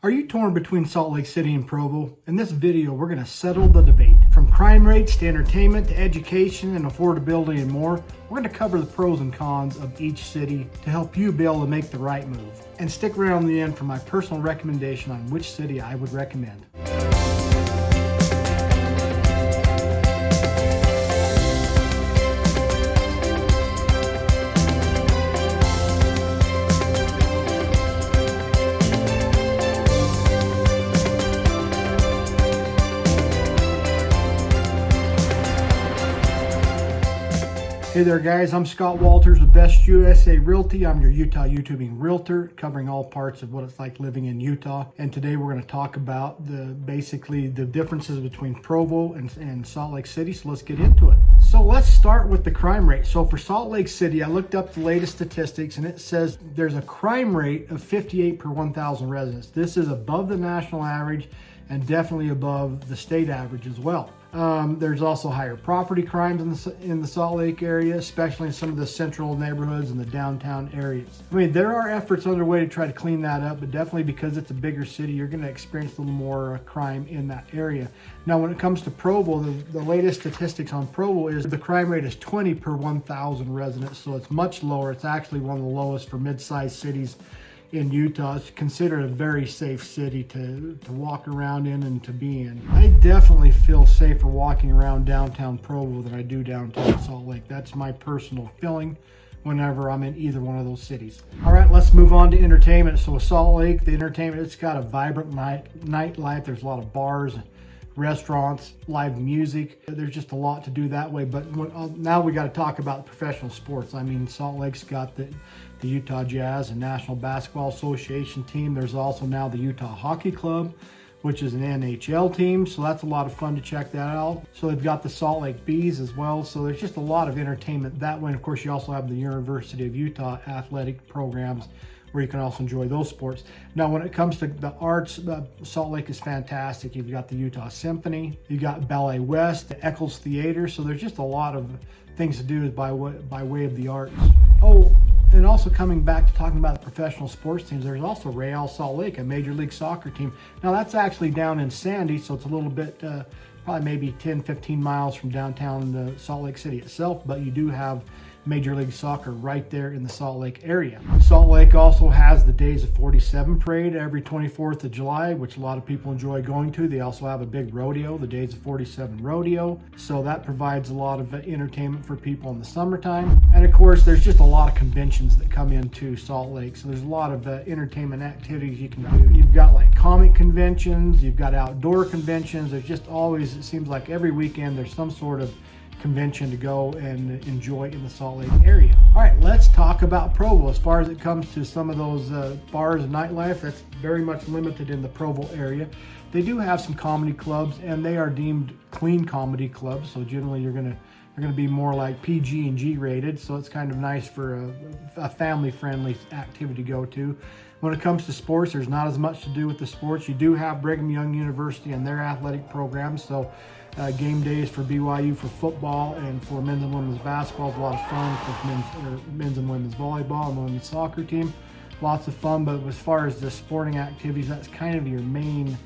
Are you torn between Salt Lake City and Provo? In this video, we're going to settle the debate. From crime rates to entertainment to education and affordability and more, we're going to cover the pros and cons of each city to help you be able to make the right move. And stick around to the end for my personal recommendation on which city I would recommend. Hey there guys, I'm Scott Walters with Best USA Realty. I'm your Utah YouTubing realtor, covering all parts of what it's like living in Utah. And today we're going to talk about basically the differences between Provo and Salt Lake City. So let's get into it. So let's start with the crime rate. So for Salt Lake City, I looked up the latest statistics and it says there's a crime rate of 58 per 1,000 residents. This is above the national average and definitely above the state average as well. There's also higher property crimes in the Salt Lake area, especially in some of the central neighborhoods and the downtown areas. I mean, there are efforts underway to try to clean that up, but definitely because it's a bigger city, you're going to experience a little more crime in that area. Now, when it comes to Provo, the latest statistics on Provo is the crime rate is 20 per 1,000 residents, so it's much lower. It's actually one of the lowest for mid-sized cities in Utah. It's considered a very safe city to walk around in and to be in. I definitely feel safer walking around downtown Provo than I do downtown Salt Lake. That's my personal feeling whenever I'm in either one of those cities. All right, let's move on to entertainment. So with Salt Lake, the entertainment, it's got a vibrant nightlife. There's a lot of bars, restaurants, live music. There's just a lot to do that way. But now we got to talk about professional sports. I mean, Salt Lake's got the Utah Jazz and National Basketball Association team. There's also now the Utah Hockey Club, which is an NHL team. So that's a lot of fun to check that out. So they've got the Salt Lake Bees as well. So there's just a lot of entertainment that way. And of course, you also have the University of Utah athletic programs where you can also enjoy those sports. Now, when it comes to the arts, Salt Lake is fantastic. You've got the Utah Symphony, you got Ballet West, the Eccles Theater. So there's just a lot of things to do by way of the arts. Oh, and also coming back to talking about the professional sports teams, there's also Real Salt Lake, a Major League Soccer team. Now that's actually down in Sandy, so it's a little bit, probably maybe 10, 15 miles from downtown Salt Lake City itself, but you do have Major League Soccer right there in the Salt Lake area. Salt Lake also has the Days of 47 parade every 24th of July, which a lot of people enjoy going to. They also have a big rodeo, the Days of 47 rodeo. So that provides a lot of entertainment for people in the summertime. And of course, there's just a lot of conventions that come into Salt Lake. So there's a lot of entertainment activities you can do. You've got like comic conventions, you've got outdoor conventions. There's just always, it seems like every weekend there's some sort of convention to go and enjoy in the Salt Lake area. All right, let's talk about Provo. As far as it comes to some of those bars and nightlife, that's very much limited in the Provo area. They do have some comedy clubs, and they are deemed clean comedy clubs. So generally, you're gonna be more like PG and G rated. So it's kind of nice for a family-friendly activity to go to. When it comes to sports, there's not as much to do with the sports. You do have Brigham Young University and their athletic programs. So game days for BYU for football and for men's and women's basketball is a lot of fun. With men's and women's volleyball and women's soccer team, lots of fun. But as far as the sporting activities, that's kind of your main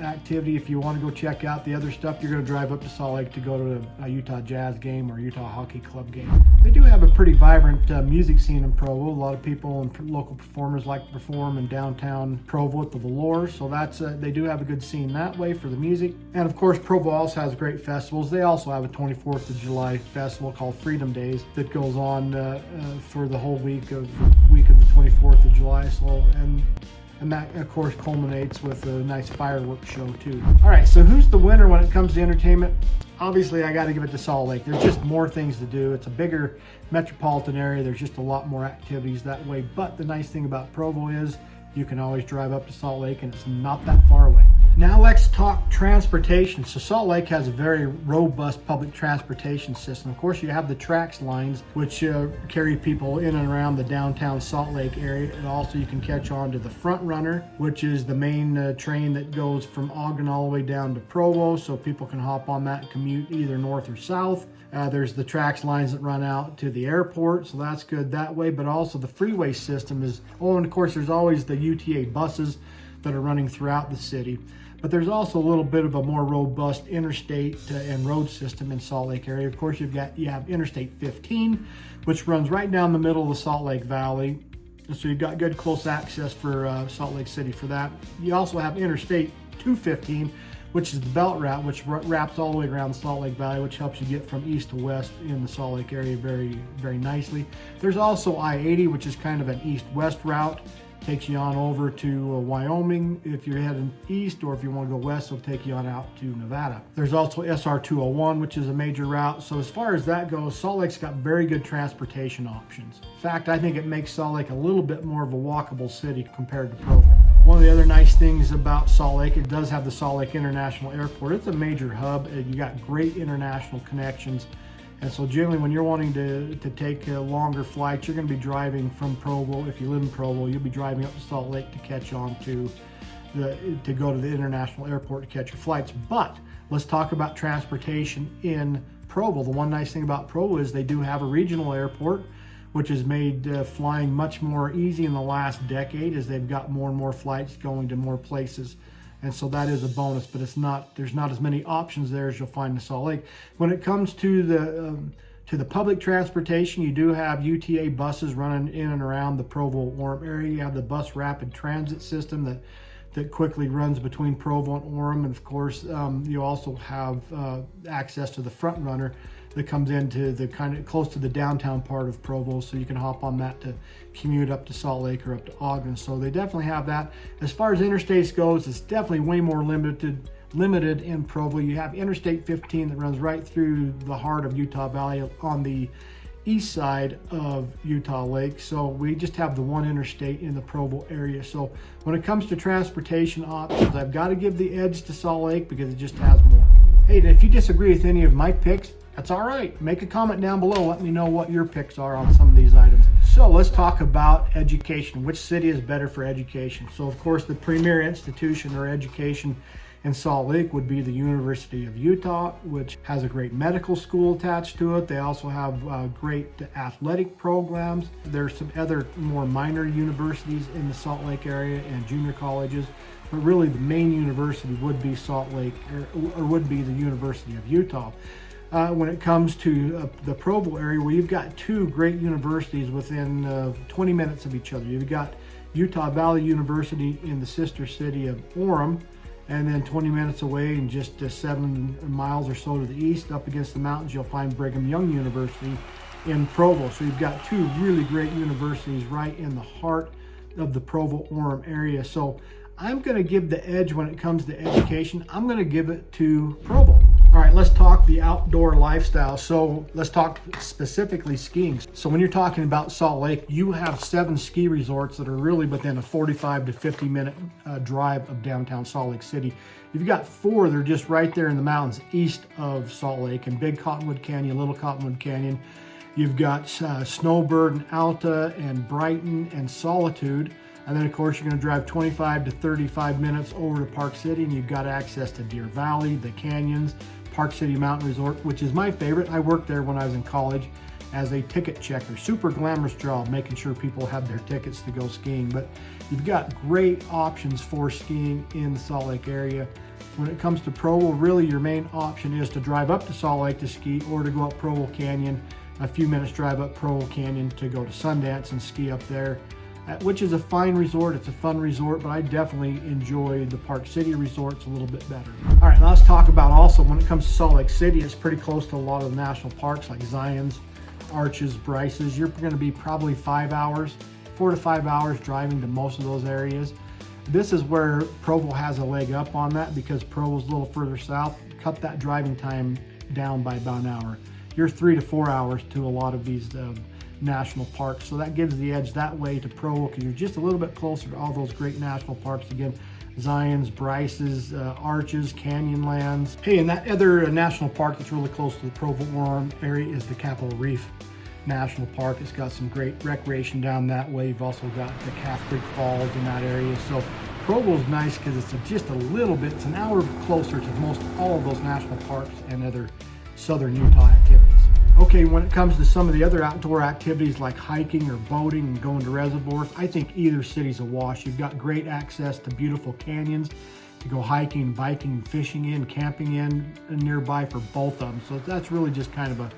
activity. If you want to go check out the other stuff, you're going to drive up to Salt Lake to go to a Utah Jazz game or Utah Hockey Club game. They do have a pretty vibrant music scene in Provo. A lot of people and local performers like to perform in downtown Provo at the Velour, so that's they do have a good scene that way for the music. And of course, Provo also has great festivals. They also have a 24th of July festival called Freedom Days that goes on for the whole week of the 24th of July. So and that, of course, culminates with a nice fireworks show, too. All right, so who's the winner when it comes to entertainment? Obviously, I got to give it to Salt Lake. There's just more things to do. It's a bigger metropolitan area. There's just a lot more activities that way. But the nice thing about Provo is you can always drive up to Salt Lake, and it's not that far away. Now let's talk transportation. So Salt Lake has a very robust public transportation system. Of course, you have the TRAX lines, which carry people in and around the downtown Salt Lake area. And also you can catch on to the Front Runner, which is the main train that goes from Ogden all the way down to Provo. So people can hop on that and commute either north or south. There's the TRAX lines that run out to the airport, so that's good that way. But also the freeway system is, and of course there's always the UTA buses. that are running throughout the city. But there's also a little bit of a more robust interstate and road system in Salt Lake area. Of course, you have Interstate 15, which runs right down the middle of the Salt Lake Valley. So you've got good close access for Salt Lake City for that. You also have Interstate 215, which is the belt route, which wraps all the way around the Salt Lake Valley, which helps you get from east to west in the Salt Lake area very, very nicely. There's also I-80, which is kind of an east-west route. Takes you on over to Wyoming if you're heading east, or if you want to go west, it'll take you on out to Nevada. There's also SR 201, which is a major route. So as far as that goes, Salt Lake's got very good transportation options. In fact, I think it makes Salt Lake a little bit more of a walkable city compared to Provo. One of the other nice things about Salt Lake, it does have the Salt Lake International Airport. It's a major hub, and you got great international connections. And so generally when you're wanting to take longer flights, you're going to be driving from Provo. If you live in Provo, you'll be driving up to Salt Lake to catch on to go to the international airport to catch your flights. But let's talk about transportation in Provo. The one nice thing about Provo is they do have a regional airport, which has made flying much more easy in the last decade as they've got more and more flights going to more places. And so that is a bonus, but there's not as many options there as you'll find in Salt Lake. When it comes to the public transportation, you do have UTA buses running in and around the Provo-Orem area. You have the bus rapid transit system that quickly runs between Provo and Orem. And of course, you also have access to the Front Runner that comes into the kind of close to the downtown part of Provo, so you can hop on that to commute up to Salt Lake or up to Ogden. So they definitely have that. As far as interstates goes, it's definitely way more limited in Provo. You have Interstate 15 that runs right through the heart of Utah Valley on the east side of Utah Lake. So we just have the one interstate in the Provo area. So when it comes to transportation options, I've got to give the edge to Salt Lake because it just has more. Hey, if you disagree with any of my picks, that's all right. Make a comment down below. Let me know what your picks are on some of these items. So let's talk about education. Which city is better for education? So of course, the premier institution or education in Salt Lake would be the University of Utah, which has a great medical school attached to it. They also have great athletic programs. There's some other more minor universities in the Salt Lake area and junior colleges, but really the main university would be Salt Lake, or would be the University of Utah. When it comes to the Provo area, where you've got two great universities within 20 minutes of each other. You've got Utah Valley University in the sister city of Orem, and then 20 minutes away and just 7 miles or so to the east, up against the mountains, you'll find Brigham Young University in Provo. So you've got two really great universities right in the heart of the Provo-Orem area. So I'm going to give the edge when it comes to education. I'm going to give it to Provo. All right, let's talk the outdoor lifestyle. So let's talk specifically skiing. So when you're talking about Salt Lake, you have 7 ski resorts that are really within a 45 to 50 minute drive of downtown Salt Lake City. You've got 4 that are just right there in the mountains east of Salt Lake, and Big Cottonwood Canyon, Little Cottonwood Canyon. You've got Snowbird and Alta and Brighton and Solitude. And then of course you're going to drive 25 to 35 minutes over to Park City, and you've got access to Deer Valley, the canyons, Park City Mountain Resort, which is my favorite. I worked there when I was in college as a ticket checker. Super glamorous job, making sure people have their tickets to go skiing. But you've got great options for skiing in the Salt Lake area. When it comes to Provo, really your main option is to drive up to Salt Lake to ski, or to go up Provo Canyon, a few minutes drive up Provo Canyon to go to Sundance and ski up there, which is a fine resort. It's a fun resort, but I definitely enjoy the Park City resorts a little bit better. All right, now let's talk about also when it comes to Salt Lake City, it's pretty close to a lot of the national parks like Zion's, Arches, Bryce's. You're going to be probably 4 to 5 hours driving to most of those areas. This is where Provo has a leg up on that, because Provo's a little further south. Cut that driving time down by about an hour. You're 3 to 4 hours to a lot of these national parks. So that gives the edge that way to Provo, because you're just a little bit closer to all those great national parks. Again, Zion's, Bryce's, Arches, Canyonlands. Hey, and that other national park that's really close to the Provo-Orem area is the Capitol Reef National Park. It's got some great recreation down that way. You've also got the Calf Creek Falls in that area. So Provo's nice because it's just a little bit, it's an hour closer to most all of those national parks and other southern Utah activities. Okay, when it comes to some of the other outdoor activities like hiking or boating and going to reservoirs, I think either city's a wash. You've got great access to beautiful canyons to go hiking, biking, fishing in, camping in nearby for both of them. So that's really just kind of a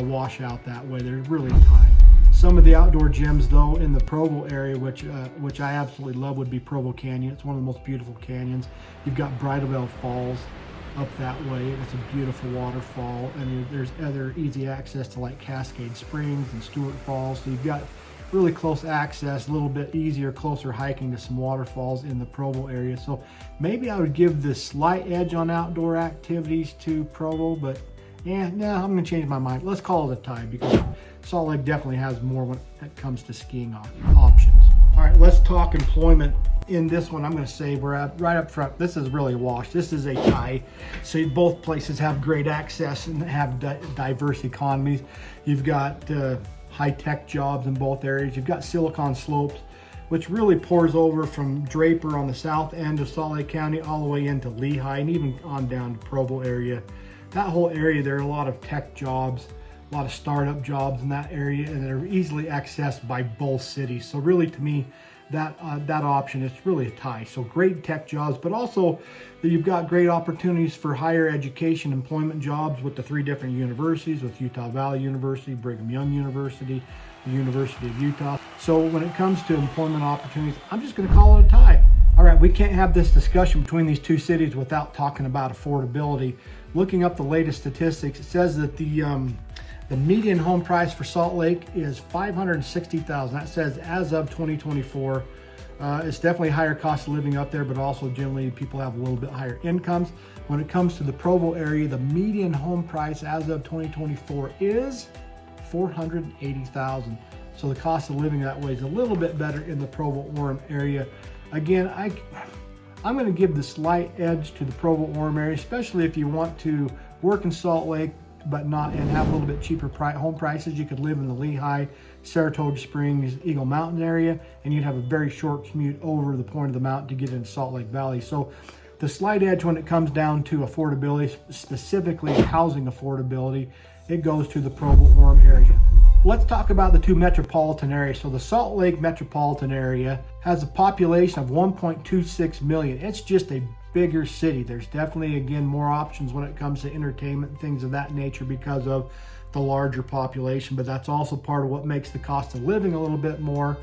washout that way. They're really tied. Some of the outdoor gyms though in the Provo area, which I absolutely love, would be Provo Canyon. It's one of the most beautiful canyons. You've got Bridalveil Falls up that way. It's a beautiful waterfall, and there's other easy access to like Cascade Springs and Stewart Falls. So you've got really close access, a little bit easier, closer hiking to some waterfalls in the Provo area. So maybe I would give the slight edge on outdoor activities to Provo, but yeah, no, I'm gonna change my mind. Let's call it a tie because Salt Lake definitely has more when it comes to skiing options. All right, let's talk employment. In this one, I'm going to say we're at right up front. This is really a wash. This is a tie. So both places have great access and have diverse economies. You've got high-tech jobs in both areas. You've got Silicon Slopes, which really pours over from Draper on the south end of Salt Lake County all the way into Lehigh and even on down to Provo area. That whole area, there are a lot of tech jobs, a lot of startup jobs in that area, and they're easily accessed by both cities. So really, to me, that option is really a tie. So great tech jobs, but also you've got great opportunities for higher education employment jobs with the 3 different universities, with Utah Valley University, Brigham Young University, the University of Utah. So when it comes to employment opportunities, I'm just going to call it a tie. All right, we can't have this discussion between these 2 cities without talking about affordability. Looking up the latest statistics, it says that the median home price for Salt Lake is $560,000. That says as of 2024. It's definitely higher cost of living up there, but also generally people have a little bit higher incomes. When it comes to the Provo area, the median home price as of 2024 is $480,000. So the cost of living that way is a little bit better in the Provo-Orem area. Again, I'm going to give the slight edge to the Provo-Orem area, especially if you want to work in Salt Lake but not and have a little bit cheaper home prices. You could live in the Lehigh, Saratoga Springs, Eagle Mountain area, and you'd have a very short commute over the point of the mountain to get into Salt Lake Valley. So the slight edge when it comes down to affordability, specifically housing affordability, it goes to the Provo-Orem area. Let's talk about the 2 metropolitan areas. So the Salt Lake metropolitan area has a population of 1.26 million. It's just a bigger city. There's definitely, again, more options when it comes to entertainment and things of that nature because of the larger population, but that's also part of what makes the cost of living a little bit more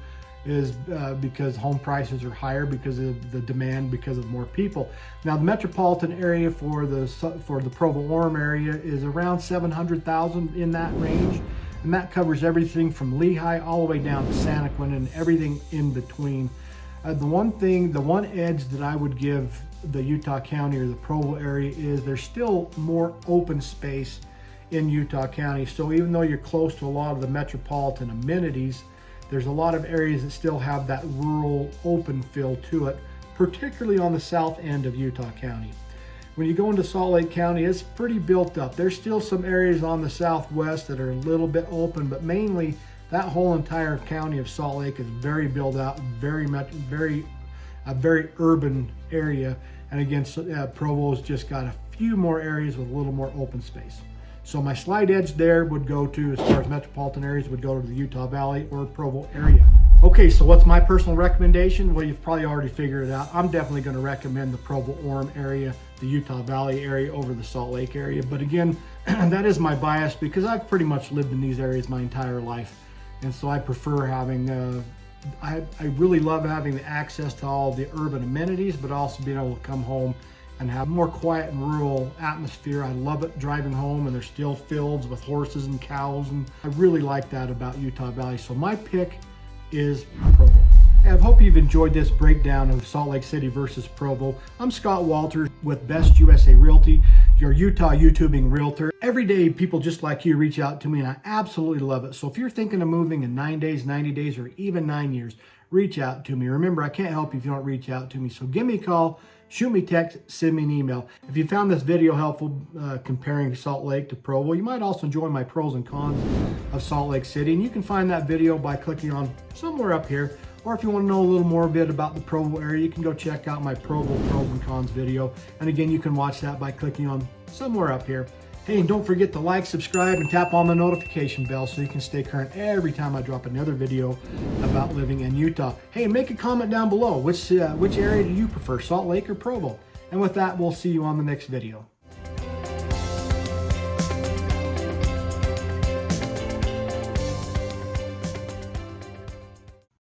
is because home prices are higher because of the demand, because of more people. Now the metropolitan area for the Provo-Orem area is around 700,000 in that range, and that covers everything from Lehigh all the way down to Santaquin and everything in between. The one edge that I would give the Utah County or the Provo area is there's still more open space in Utah County. So even though you're close to a lot of the metropolitan amenities, there's a lot of areas that still have that rural open feel to it, particularly on the south end of Utah County. When you go into Salt Lake County, it's pretty built up. There's still some areas on the southwest that are a little bit open, but mainly that whole entire county of Salt Lake is very built out, a very urban area. And again, Provo's just got a few more areas with a little more open space. So my slight edge there would go to, as far as metropolitan areas, would go to the Utah Valley or Provo area. Okay, so what's my personal recommendation? Well, you've probably already figured it out. I'm definitely going to recommend the Provo-Orem area, the Utah Valley area over the Salt Lake area. But again, that is my bias because I've pretty much lived in these areas my entire life. And so I prefer having, I really love having the access to all the urban amenities, but also being able to come home and have more quiet and rural atmosphere. I love it driving home and there's still fields with horses and cows, and I really like that about Utah Valley. So my pick is Provo. Hey, I hope you've enjoyed this breakdown of Salt Lake City versus Provo. I'm Scott Walters with Best USA Realty, your Utah YouTubing realtor. Every day people just like you reach out to me and I absolutely love it. So if you're thinking of moving in 9 days, 90 days, or even 9 years, reach out to me. Remember, I can't help you if you don't reach out to me. So give me a call, shoot me a text, send me an email. If you found this video helpful comparing Salt Lake to Provo, you might also enjoy my pros and cons of Salt Lake City. And you can find that video by clicking on somewhere up here. Or if you want to know a little more bit about the Provo area, you can go check out my Provo pros and cons video. And again, you can watch that by clicking on somewhere up here. Hey, and don't forget to like, subscribe, and tap on the notification bell so you can stay current every time I drop another video about living in Utah. Hey, make a comment down below. Which area do you prefer, Salt Lake or Provo? And with that, we'll see you on the next video.